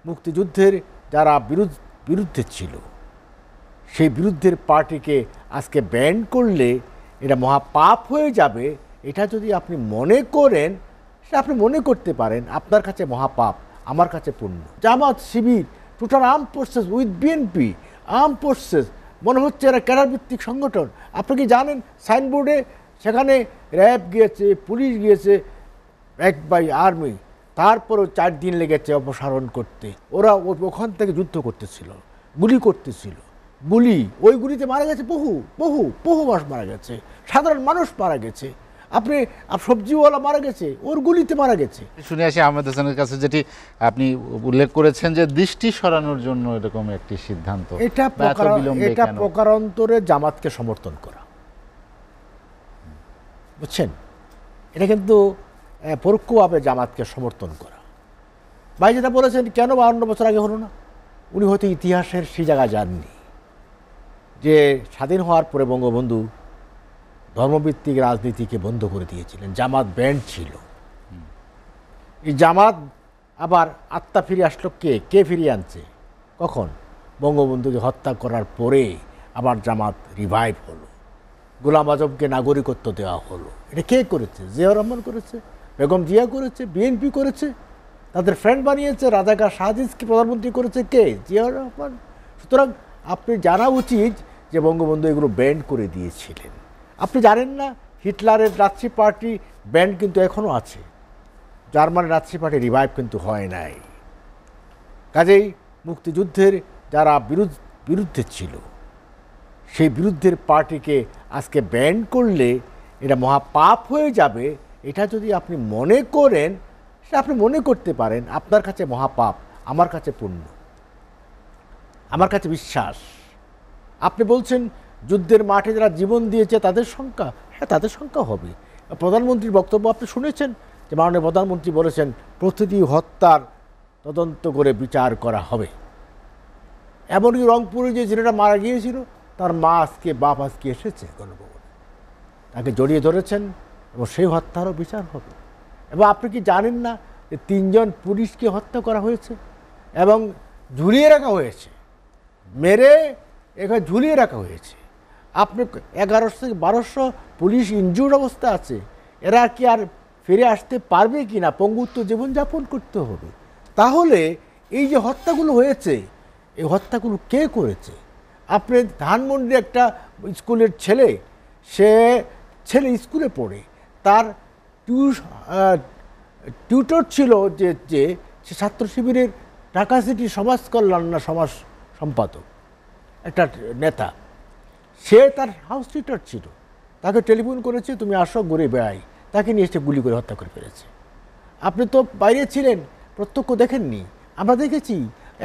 মুক্তিযুদ্ধের যারা বিরুদ্ধে ছিল সেই বিরুদ্ধের পার্টিকে আজকে ব্যান করলে এটা মহাপাপ হয়ে যাবে, এটা যদি আপনি মনে করেন, সেটা আপনি মনে করতে পারেন, আপনার কাছে মহাপাপ, আমার কাছে পুণ্য। Jamaat, Shibir, total arm forces with BNP, arm forces, মনে হচ্ছে এরা ক্যাডার ভিত্তিক সংগঠন। আপনি কি জানেন সাইনবোর্ডে সেখানে র্যাব গিয়েছে, পুলিশ গিয়েছে, ব্যাক বাই আর্মি, তারপরেও 4 দিন লেগেছে অপসারণ করতে। ওরা ওখান থেকে যুদ্ধ করতেছিল, গুলি করতেছিল, ওই গুলিতে মারা গেছে বহু বহু বহু মাস মারা গেছে, সাধারণ মানুষ মারা গেছে, আপনি সবজিওয়ালা মারা গেছে, ওর গুলিতে মারা গেছে। শুনে আসি আহমেদ হাসানের কাছে, যেটি আপনি উল্লেখ করেছেন যে দৃষ্টি সরানোর জন্য এরকম একটি সিদ্ধান্ত, এটা প্রকারান্তরে জামাতকে সমর্থন করা, বুঝছেন? এটা কিন্তু পরোক্ষভাবে জামাতকে সমর্থন করা। ভাই যেটা বলেছেন কেন 52 বছর আগে হলো না, উনি হয়তো ইতিহাসের সেই জায়গায় যাননি যে স্বাধীন হওয়ার পরে বঙ্গবন্ধু ধর্মভিত্তিক রাজনীতিকে বন্ধ করে দিয়েছিলেন, জামাত ব্যান্ড ছিল। এই জামাত আবার আত্মা ফিরে আসলো কে ফিরিয়ে আনছে? কখন? বঙ্গবন্ধুকে হত্যা করার পরে আবার জামাত রিভাইভ হলো, গোলাম আজমকে নাগরিকত্ব দেওয়া হলো। এটা কে করেছে? জিয়াউর রহমান করেছে, বেগম জিয়া করেছে, বিএনপি করেছে, তাদের ফ্রেন্ড বানিয়েছে, রাজাকার শাহজিজকে প্রধানমন্ত্রী করেছে কে? জিয়াউর রহমান। সুতরাং আপনি জানা উচিত যে বঙ্গবন্ধু এগুলো ব্যান্ড করে দিয়েছিলেন। আপনি জানেন না হিটলারের নাৎসি পার্টি ব্যান্ড কিন্তু এখনও আছে, জার্মানের নাৎসি পার্টি রিভাইভ কিন্তু হয় নাই। কাজেই মুক্তিযুদ্ধের যারা বিরুদ্ধে ছিল সেই বিরুদ্ধের পার্টিকে আজকে ব্যান করলে এটা মহাপাপ হয়ে যাবে, এটা যদি আপনি মনে করেন, সেটা আপনি মনে করতে পারেন, আপনার কাছে মহাপাপ, আমার কাছে পুণ্য, আমার কাছে বিশ্বাস। আপনি বলছেন যুদ্ধের মাঠে যারা জীবন দিয়েছে তাদের সংখ্যা, হ্যাঁ তাদের সংখ্যা হবে। প্রধানমন্ত্রীর বক্তব্য আপনি শুনেছেন যে মাননীয় প্রধানমন্ত্রী বলেছেন প্রতিটি হত্যার তদন্ত করে বিচার করা হবে। এমনকি রংপুরে যে ছেলেটা মারা গিয়েছিল তার মা আজকে বাপ আজকে এসেছে গণভবনে, তাকে জড়িয়ে ধরেছেন এবং সেই হত্যারও বিচার হবে। এবং আপনি কি জানেন না যে 3 জন পুলিশকে হত্যা করা হয়েছে এবং ঝুলিয়ে রাখা হয়েছে, মেরে এখানে ঝুলিয়ে রাখা হয়েছে। আপনি 1100 থেকে 1200 পুলিশ ইনজুর্ড অবস্থা আছে, এরা কি আর ফিরে আসতে পারবে কি না? পঙ্গুত্ব জীবনযাপন করতে হবে। তাহলে এই যে হত্যাগুলো হয়েছে, এই হত্যাগুলো কে করেছে? আপনি ধানমন্ডি একটা স্কুলের ছেলে স্কুলে পড়ে, তার টিউটর ছিল যে সে ছাত্র শিবিরের ঢাকা সিটি সমাজ কল্যাণ না সমাজ সম্পাদক একটা নেতা, সে তার হাউস টিউটর ছিল, তাকে টেলিফোন করেছে তুমি আসো ঘুরে বেড়াই, তাকে নিয়ে এসে গুলি করে হত্যা করে ফেলেছে। আপনি তো বাইরে ছিলেন, প্রত্যক্ষ দেখেননি, আমরা দেখেছি,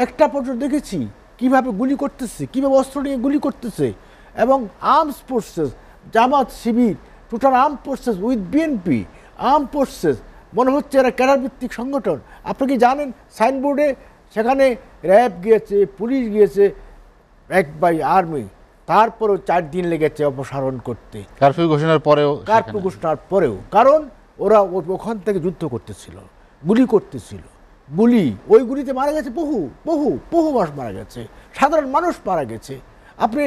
একটা পর্যন্ত দেখেছি কিভাবে গুলি করতেছে, কিভাবে অস্ত্র নিয়ে গুলি করতেছে। এবং arms forces, Jamaat, Shibir, total arm forces with BNP, arm forces, মনে হচ্ছে এরা ক্যাডার ভিত্তিক সংগঠন। আপনি কি জানেন সাইনবোর্ডে সেখানে র্যাব গিয়েছে, পুলিশ গিয়েছে, ব্যাক বাই আর্মি, তারপরেও 4 দিন লেগেছে অপসারণ করতে, কারফিউ ঘোষণার পরেও। কারণ ওরা ওখান থেকে যুদ্ধ করতেছিল, গুলি করতেছিল, ওই গুলিতে মারা গেছে বহু বহু বহু মাস মারা গেছে, সাধারণ মানুষ মারা গেছে, আপনি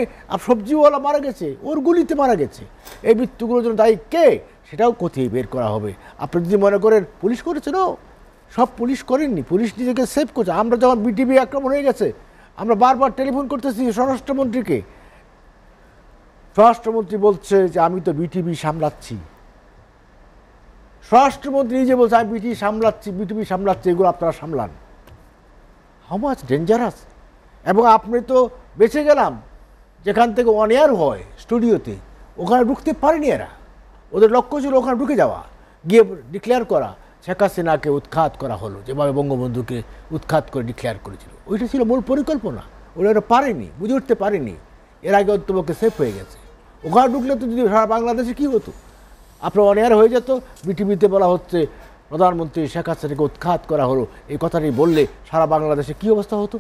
সবজিওয়ালা মারা গেছে, ওর গুলিতে মারা গেছে। এই মৃত্যুগুলোর জন্য দায়ী কে সেটাও কোথায় বের করা হবে। আপনি যদি মনে করেন পুলিশ করেছে, না, সব পুলিশ করেননি, পুলিশ নিজেকে সেভ করছে। আমরা যখন বিটিভি আক্রমণ হয়ে গেছে, আমরা বারবার টেলিফোন করতেছি স্বরাষ্ট্রমন্ত্রীকে, স্বরাষ্ট্রমন্ত্রী বলছে যে আমি তো বিটিভি সামলাচ্ছি। স্বরাষ্ট্রমন্ত্রী নিজে বলছে আমি বিটিভি সামলাচ্ছি, এগুলো আপনারা সামলান। How much dangerous. এবং আপনি তো বেঁচে গেলাম, যেখান থেকে অন এয়ার হয় স্টুডিওতে, ওখানে ঢুকতে পারেনি এরা, ওদের লক্ষ্য ছিল ওখানে ঢুকে যাওয়া, গিয়ে ডিক্লেয়ার করা শেখ হাসিনাকে উৎখাত করা হলো, যেভাবে বঙ্গবন্ধুকে উৎখাত করে ডিক্লেয়ার করেছিল, ওইটা ছিল মূল পরিকল্পনা। ওরা পারেনি, বুঝে উঠতে পারেনি, এর আগে অন্তপক্ষে সেফ হয়ে গেছে। ওখানে ঢুকলে তো যদি সারা বাংলাদেশে কী হতো, আপনার অন এয়ার হয়ে যেত, বিটিভিতে বলা হচ্ছে প্রধানমন্ত্রী শেখ হাসিনাকে উৎখাত করা হলো, এই কথাটি বললে সারা বাংলাদেশে কী অবস্থা হতো?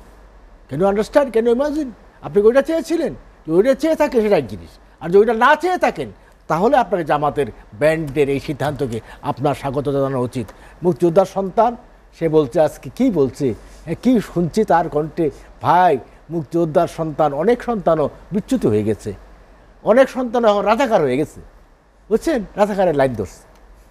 Can you understand, can you imagine? আপনি ওইটা চেয়েছিলেন, যে ওইটা চেয়ে থাকে সেটা এক জিনিস, আর যদি ওইটা না চেয়ে থাকেন তাহলে আপনাকে জামাতের ব্যান্ডের এই সিদ্ধান্তকে আপনার স্বাগত জানানো উচিত। মুক্তিযোদ্ধার সন্তান, সে বলছে আজকে কি বলছে, কি শুনছি তার কণ্ঠে, ভাই মুক্তিযোদ্ধার সন্তান, অনেক সন্তানও বিচ্যুত হয়ে গেছে, অনেক সন্তান এখন রাজাকার হয়ে গেছে, বুঝছেন, রাজাকারের লাইন ধরছে,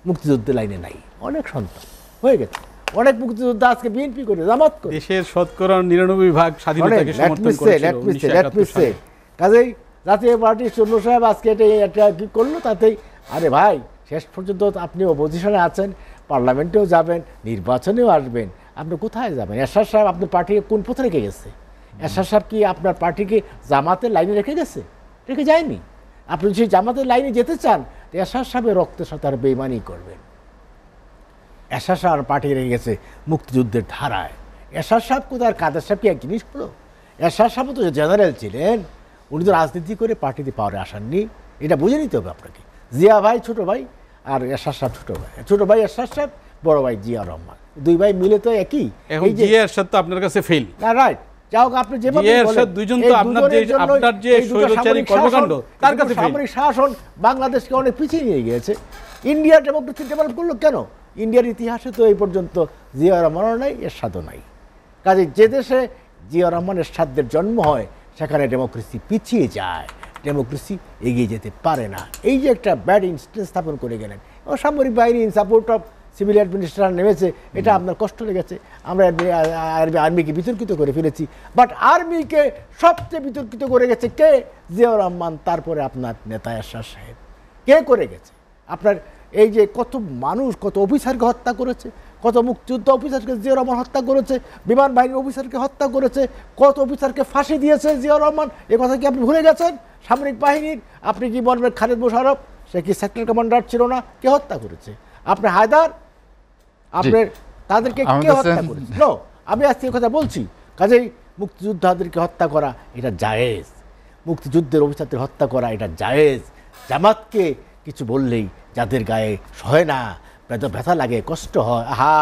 মুক্তিযুদ্ধের লাইনে নাই, অনেক সন্তান হয়ে গেছে, অনেক মুক্তিযোদ্ধা আজকে বিএনপি করে, জামাত করে। দেশের শতকরা 99% স্বাধীনতাকে সমর্থন করেছিল। কাজেই জাতীয় পার্টির চন্দ্র সাহেব আজকে এটা কি করলো, তাতেই আরে ভাই শেষ পর্যন্ত আপনি অপোজিশনে আছেন, পার্লামেন্টেও যাবেন, নির্বাচনেও আসবেন, আপনি কোথায় যাবেন? এরশাদ সাহেব আপনার পার্টিকে কোন পথে রেখে গেছে? এরশাদ সাহেব কি আপনার পার্টিকে জামাতের লাইনে রেখে গেছে? রেখে যায়নি। আপনি যদি জামাতের লাইনে যেতে চান, এরশাদ সাহেবের রক্তের সাথে আর বেইমানি করবেন। এরশাদ সাহেব পার্টি রেখে গেছে মুক্তিযুদ্ধের ধারায়। এরশাদ সাহেব কোথায়, কাদের সাহেব কি এক জিনিস হলো? এরশাদ সাহেব তো জেনারেল ছিলেন, উনি তো রাজনীতি করে পার্টিতে পাওয়ারে আসেননি, এটা বুঝে নিতে হবে আপনাকে। জিয়া ভাই ছোট ভাই, আর এরশাদ সাহেব ছোট ভাই এরশাদ সাহেব, বড় ভাই জিয়া রহমান, দুই ভাই মিলে তো একই। এখন জিয়া এরশাদ তো আপনার কাছে ফেল না, রাইট, যাও আপনি যেভাবে জিয়া এরশাদ দুইজন তো আপনার যে স্বৈরাচারী কর্মকাণ্ড তার কাছে ফেল। সামরিক শাসন বাংলাদেশকে অনেক পিছিয়ে নিয়ে গিয়েছে। ইন্ডিয়ার ডেমোক্রেসি ডেভেলপ করলো কেন? ইন্ডিয়ার ইতিহাসে তো এই পর্যন্ত জিয়া রহমানও নাই, এরশাদও নাই। কাজে যে দেশে জিয়া রহমান এরশাদের জন্ম হয়, সেখানে ডেমোক্রেসি পিছিয়ে যায়, ডেমোক্রেসি এগিয়ে যেতে পারে না। এই যে একটা ব্যাড ইনস্টেন্স স্থাপন করে গেলেন, সামরিক বাহিনী in support of civil administration নেমেছে, এটা আপনার কষ্ট লেগেছে। আমরা আর্মিকে বিতর্কিত করে ফেলেছি, বাট আর্মিকে সবচেয়ে বিতর্কিত করে গেছে কে? জিয়া রহমান, তারপরে আপনার নেতা এরশাদ সাহেব। কে করে গেছে? আপনার এই যে কত মানুষ, কত অফিসারকে হত্যা করেছে, কত মুক্তিযোদ্ধা অফিসারকে জিয়া রহমান হত্যা করেছে, বিমান বাহিনীর অফিসারকে হত্যা করেছে, কত অফিসারকে ফাঁসি দিয়েছে জিয়া রহমান, এ কথা কি আপনি ভুলে গেছেন? সামরিক বাহিনীর আপনি কি বলবেন? খালেদ মোশাররফ, সে কি সেক্টর কমান্ডার ছিল না? কে হত্যা করেছে? আপনি হায়দার, আপনার তাদেরকে কে হত্যা করেছে? নো, আমি আজকে কথা বলছি। কাজেই মুক্তিযোদ্ধাদেরকে হত্যা করা এটা জায়েজ, মুক্তিযুদ্ধের অফিসারদের হত্যা করা এটা জায়েজ। জামাতকে কিছু বললেই যাদের গায়ে সয় না, ব্যথা লাগে, কষ্ট হয়, আহা,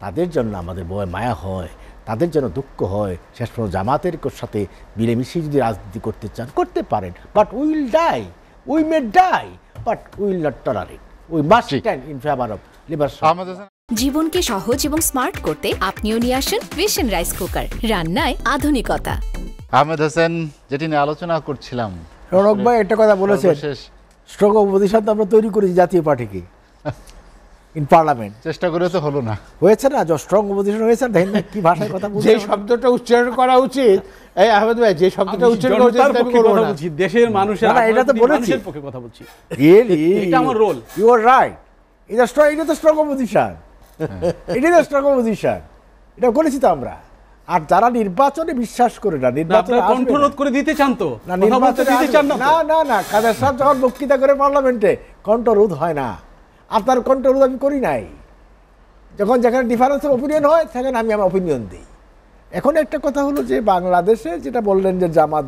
তাদের জন্য আমাদের বয় মায়া হয়, তাদের জন্য দুঃখ হয়। শেষ পর্যন্ত জামাতের সাথে মিলেমিশে যদি রাজনীতি করতে চান করতে পারেন, but will die, we may die, but will not tolerate, we must stand in favour of liberation. জীবনকে সহজ এবং স্মার্ট করতে আপনিও নিয়ে আসেন ভিশন রাইস কুকার, রান্নায় আধুনিকতা। আহমেদ হোসেন, যেটি নিয়ে আলোচনা করছিলাম, রৌনক ভাই একটা কথা বলেছেন, স্ট্রং অপোজিশন তো আমরা তৈরি করেছি জাতীয় পার্টিকে ইন পার্লামেন্ট, চেষ্টা করে তো হলো না, হয়েছে না? স্ট্রং অপোজিশন হয়েছে, দেখেন না কি ভাষায় কথা বলছে। যে শব্দটা উচ্চারণ করা উচিত, এই আহমেদ ভাই, যে শব্দটা উচ্চারণ করা উচিত আমি করব না। দেশের মানুষের, না, এটা তো বলেছি, পক্ষে কথা বলছি, এটা আমার রোল। ইউ আর রাইট, এটা তো স্ট্রং অপোজিশন, এটা তো স্ট্রং অপোজিশন, এটা করেছি তো আমরা। আর যারা নির্বাচনে বিশ্বাস করে না, নির্বাচনে কণ্ঠরোধ করে দিতে চান তো? না, নির্বাচনে দিতে চান না। না না, কাদের সাহেব যখন বক্তৃতা করে পার্লামেন্টে, কণ্ঠরোধ হয় না। আপনার কণ্ঠরোধ আমি করি নাই। যখন যেখানে ডিফারেন্সের ওপিনিয়ন হয়, সেখানে আমি আমার ওপিনিয়ন দিই। এখন একটা কথা হলো যে বাংলাদেশে যেটা বললেন যে জামাত,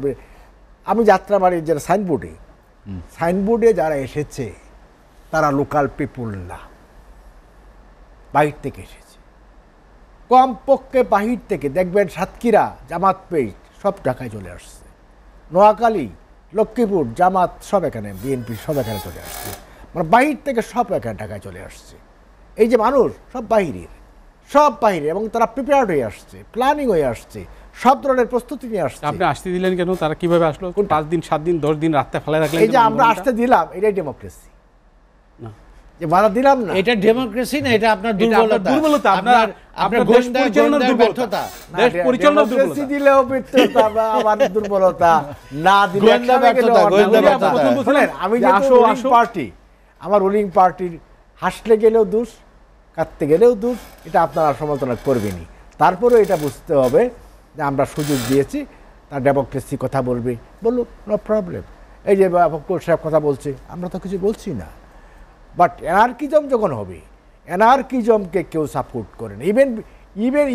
আমি যাত্রাবাড়ির যারা সাইনবোর্ডে যারা এসেছে তারা লোকাল পিপুল না, বাহির থেকে এসেছে। কমপক্ষে বাহির থেকে দেখবেন সাতক্ষীরা জামাত পেইট সব ঢাকায় চলে আসছে, নোয়াখালী, লক্ষ্মীপুর জামাত সব এখানে, বিএনপি সব এখানে চলে আসছে, মানে বাহির থেকে সব এখানে ঢাকায় চলে আসছে। এই যে মানুষ সব বাহিরের, এবং তারা প্রিপেয়ার্ড হয়ে আসছে, প্ল্যানিং হয়ে আসছে, সব ধরনের প্রস্তুতি নিয়ে আসছে। আপনি আসতে দিলেন কেন? তারা কিভাবে আসলো? 5 দিন 7 দিন 10 দিন রাস্তায় ফেলে রাখলেন। এই যে আমরা আসতে দিলাম, এটাই ডেমোক্রেসি। যে বাধা দিলাম না, এটা ডেমোক্রেসি না, এটা আপনার দুর্বলতা, আপনার দেশ পরিচালনার দুর্বলতা, দেশ পরিচালনার দুর্বলতা। দিলেও ব্যর্থতা, আমার দুর্বলতা না দিলে আমি পার্টি, আমার রুলিং পার্টির হাসলে গেলেও দোষ, কাঁদতে গেলেও দোষ, এটা আপনারা সমালোচনা করবেনই। তারপরেও এটা বুঝতে হবে যে আমরা সুযোগ দিয়েছি, তার ডেমোক্রেসি কথা বলবে, বলুক, নো প্রবলেম। এই যে ফখরুল সাহেব কথা বলছে, আমরা তো কিছু বলছি না। বাট অ্যানার্কিজম যখন হবে, অ্যানার্কিজমকে কেউ সাপোর্ট করে না। ইভেন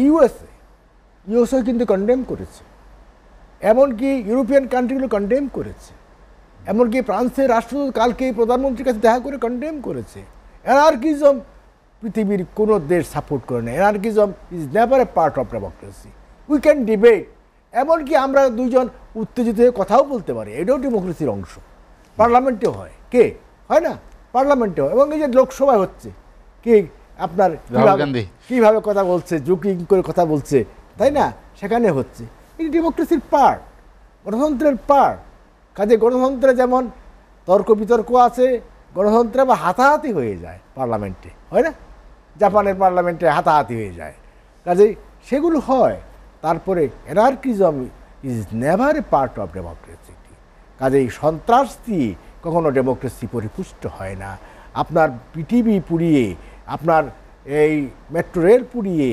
ইউএসএ কিন্তু কন্ডেম করেছে, এমনকি ইউরোপিয়ান কান্ট্রিগুলো কন্ডেম করেছে, এমনকি ফ্রান্সের রাষ্ট্রদূত কালকে প্রধানমন্ত্রীর কাছে দেখা করে কন্ডেম করেছে। অ্যানার্কিজম পৃথিবীর কোনো দেশ সাপোর্ট করে না। Anarchism is never a part of democracy. We can debate, এমনকি আমরা দুইজন উত্তেজিত হয়ে কথাও বলতে পারি, এটাও ডেমোক্রেসির অংশ। পার্লামেন্টেও হয়, কে হয় না? পার্লামেন্টেও, এবং এই যে লোকসভায় হচ্ছে, কি আপনার রাহুল গান্ধী কিভাবে কথা বলছে, জুকিং করে কথা বলছে, তাই না? সেখানে হচ্ছে এটি ডেমোক্রেসির পার্ট, গণতন্ত্রের পার্ট। কাজে গণতন্ত্রে যেমন তর্ক বিতর্ক আছে, গণতন্ত্রে আবার হাতাহাতি হয়ে যায় পার্লামেন্টে, হয় না? জাপানের পার্লামেন্টে হাতাহাতি হয়ে যায়, কাজেই সেগুলো হয়। তারপরে anarchism is never a part of democracy. কাজেই সন্ত্রাস দিয়ে কখনো ডেমোক্রেসি পরিপুষ্ট হয় না। আপনার পৃথিবী পুড়িয়ে, আপনার এই মেট্রো রেল পুড়িয়ে,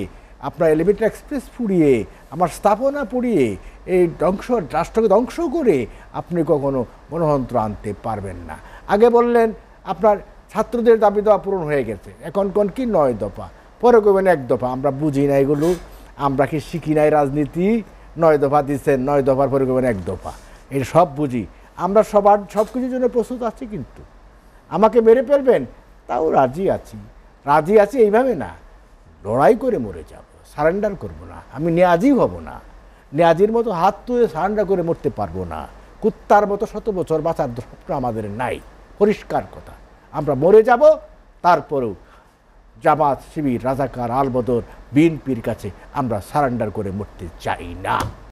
আপনার এলিভেটর এক্সপ্রেস পুড়িয়ে, আমার স্থাপনা পুড়িয়ে, এই রাষ্ট্রকে ধ্বংস করে আপনি কখনো গণতন্ত্র আনতে পারবেন না। আগে বললেন আপনার ছাত্রদের দাবি দেওয়া পূরণ হয়ে গেছে, এখন কোন কি 9 দফা, পরে করবেন 1 দফা। আমরা বুঝি না এগুলো, আমরা কি শিখি নাই রাজনীতি? 9 দফা দিচ্ছেন, 9 দফার পরে করবেন 1 দফা, এটা সব বুঝি আমরা। সব কিছুর জন্য প্রস্তুত আছি, কিন্তু আমাকে মেরে ফেলবেন তাও রাজি আছি এইভাবে না, লড়াই করে মরে যাব, সারেন্ডার করব না। আমি নেয়াজি হব না, নেয়াজির মতো হাত তুলে সারেন্ডার করে মরতে পারবো না। কুত্তার মতো 100 বছর বাঁচার স্বপ্ন আমাদের নাই, পরিষ্কার কথা। আমরা মরে যাব, তারপরেও জামাত, শিবির, রাজাকার, আলবদর, বিএনপির কাছে আমরা সারেন্ডার করে মরতে চাই না।